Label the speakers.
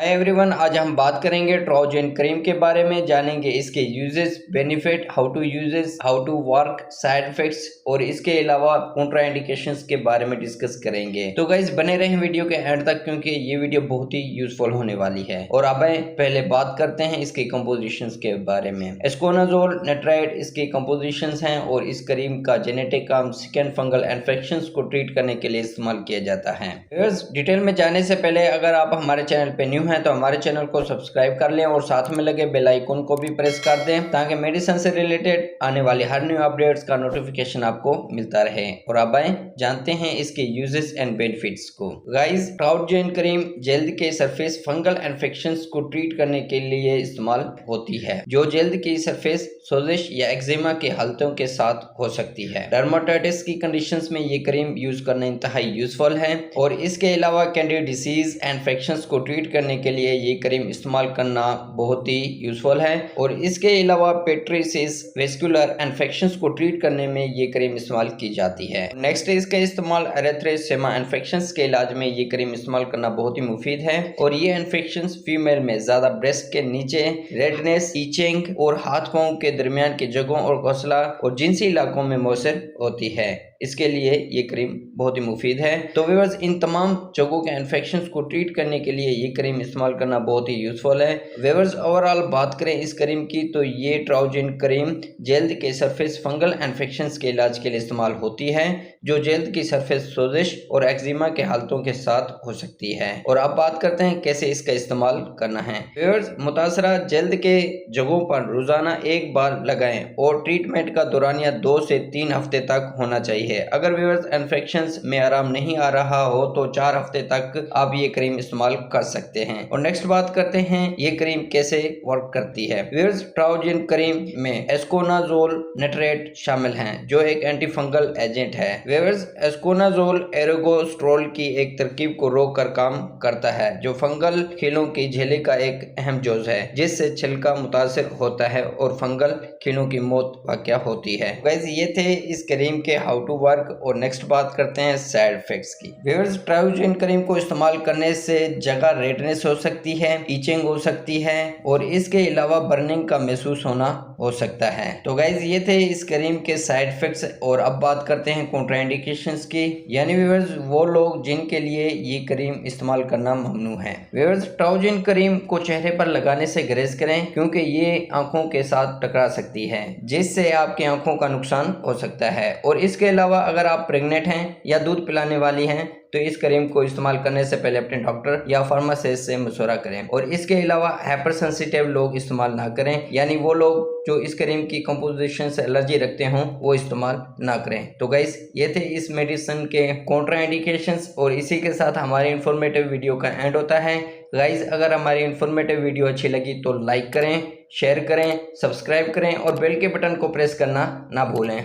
Speaker 1: Hi everyone, आज हम बात करेंगे ट्राउजेन क्रीम के बारे में। जानेंगे इसके uses, benefit, how to uses, how to work, side effects और इसके अलावा कॉन्ट्रा इंडिकेशंस के बारे में डिस्कस करेंगे। तो गाइस बने रहें वीडियो के एंड तक क्योंकि ये वीडियो बहुत ही यूजफुल होने वाली है। और अब पहले बात करते हैं इसके कंपोजिशंस के बारे में। एस्कोनाजोल नेट्राइड इसके कंपोजिशंस हैं और इस क्रीम का जेनेटिक काम स्किन फंगल इन्फेक्शंस को ट्रीट करने के लिए इस्तेमाल किया जाता है। डिटेल में जाने से पहले अगर आप हमारे चैनल पे न्यू हैं तो हमारे चैनल को सब्सक्राइब कर लें और साथ में लगे बेल आइकन को भी प्रेस कर दें ताकि मेडिसिन से रिलेटेड आने वाली हर न्यू अपडेट्स का नोटिफिकेशन आपको मिलता रहे। और अब आए जानते हैं इसके यूजेस एंड बेनिफिट्स को। गाइस, ट्राउजेन क्रीम जल्द के सरफेस फंगल इन्फेक्शंस को ट्रीट करने के लिए इस्तेमाल होती है, जो जल्द की सरफेस सोजिश या एक्जिमा के हालतों के साथ हो सकती है। डर्माटाइटिस की कंडीशंस में ये क्रीम यूज करना इंतहाई यूजफुल है। और इसके अलावा कैंडी डिसीज इन्फेक्शंस को ट्रीट करने के लिए ये क्रीम इस्तेमाल करना बहुत ही यूजफुल है। और इसके अलावा पेट्रिसिस वेस्कुलर इन्फेक्शंस को ट्रीट करने में ये क्रीम इस्तेमाल की जाती है। नेक्स्ट इसका इस्तेमाल एरेथ्रेसेमा इन्फेक्शंस के इलाज में ये क्रीम इस्तेमाल करना बहुत ही मुफीद है। और ये इन्फेक्शंस फीमेल में ज्यादा ब्रेस्ट के नीचे रेडनेस, ईचिंग और हाथ पांव के दरमियान के जगहों और घोंसला और जिनसी इलाकों में मौसर होती है, इसके लिए ये क्रीम बहुत ही मुफीद है। तो व्यूअर्स, इन तमाम जगहों के इन्फेक्शंस को ट्रीट करने के लिए ये क्रीम इस्तेमाल करना बहुत ही यूजफुल है। व्यूअर्स, ओवरऑल बात करें इस क्रीम की तो ये ट्राउजेन क्रीम जल्द के सरफेस फंगल इन्फेक्शंस के इलाज के लिए इस्तेमाल होती है, जो जल्द की सरफेस सोजिश और एक्जिमा के हालतों के साथ हो सकती है। और अब बात करते हैं कैसे इसका इस्तेमाल करना है। व्यूअर्स, मुतासरा जल्द के जगहों पर रोजाना एक बार लगाएं और ट्रीटमेंट का दौरानिया 2 से 3 हफ्ते तक होना चाहिए। अगर व्यूअर्स इन्फेक्शंस में आराम नहीं आ रहा हो तो 4 हफ्ते तक आप ये क्रीम इस्तेमाल कर सकते हैं। और नेक्स्ट बात करते हैं ये क्रीम कैसे वर्क करती है। व्यूअर्स, ट्राउजेन क्रीम में एस्कोनाजोल नेट्रेट शामिल हैं, जो एक एंटी फंगल एजेंट है। व्यूअर्स, एस्कोनाजोल एरोगोस्ट्रोल की एक तरकीब को रोक कर काम करता है, जो फंगल खीलों की झिल्ली का एक अहम जोज है, जिससे छिलका मुतासिर होता है और फंगल खीलों की मौत वाक़या होती है। गाइस, ये थे इस क्रीम के हाउ टू वर्क। और नेक्स्ट बात करते हैं साइड इफेक्ट्स की। व्यूअर्स, ट्राउजेन क्रीम को इस्तेमाल करने से जगह रेडनेस हो सकती है, ईचिंग हो सकती है और इसके अलावा बर्निंग का महसूस होना हो सकता है। तो गाइज, ये थे इस क्रीम के साइड इफेक्ट्स। और अब बात करते हैं कॉन्ट्राइंडिकेशंस की, यानी व्यूअर्स वो लोग जिनके लिए ये क्रीम इस्तेमाल करना ममनू है। व्यूअर्स, ट्राउजेन क्रीम को चेहरे पर लगाने से गुरेज करें क्योंकि ये आंखों के साथ टकरा सकती है, जिससे आपकी आंखों का नुकसान हो सकता है। और इसके अलावा अगर आप प्रेग्नेंट हैं या दूध पिलाने वाली हैं तो इस क्रीम को इस्तेमाल करने से पहले अपने डॉक्टर या फार्मासिस्ट से मशवरा करें। और इसके अलावा हाइपर सेंसिटिव लोग इस्तेमाल ना करें, यानी वो लोग जो इस क्रीम की कंपोजिशन से एलर्जी रखते हों वो इस्तेमाल ना करें। तो गाइस, ये थे इस मेडिसिन के कॉन्ट्रा इंडिकेशंस। और इसी के साथ हमारी इन्फॉर्मेटिव वीडियो का एंड होता है। गाइस, अगर हमारी इन्फॉर्मेटिव वीडियो अच्छी लगी तो लाइक करें, शेयर करें, सब्सक्राइब करें और बेल के बटन को प्रेस करना ना भूलें।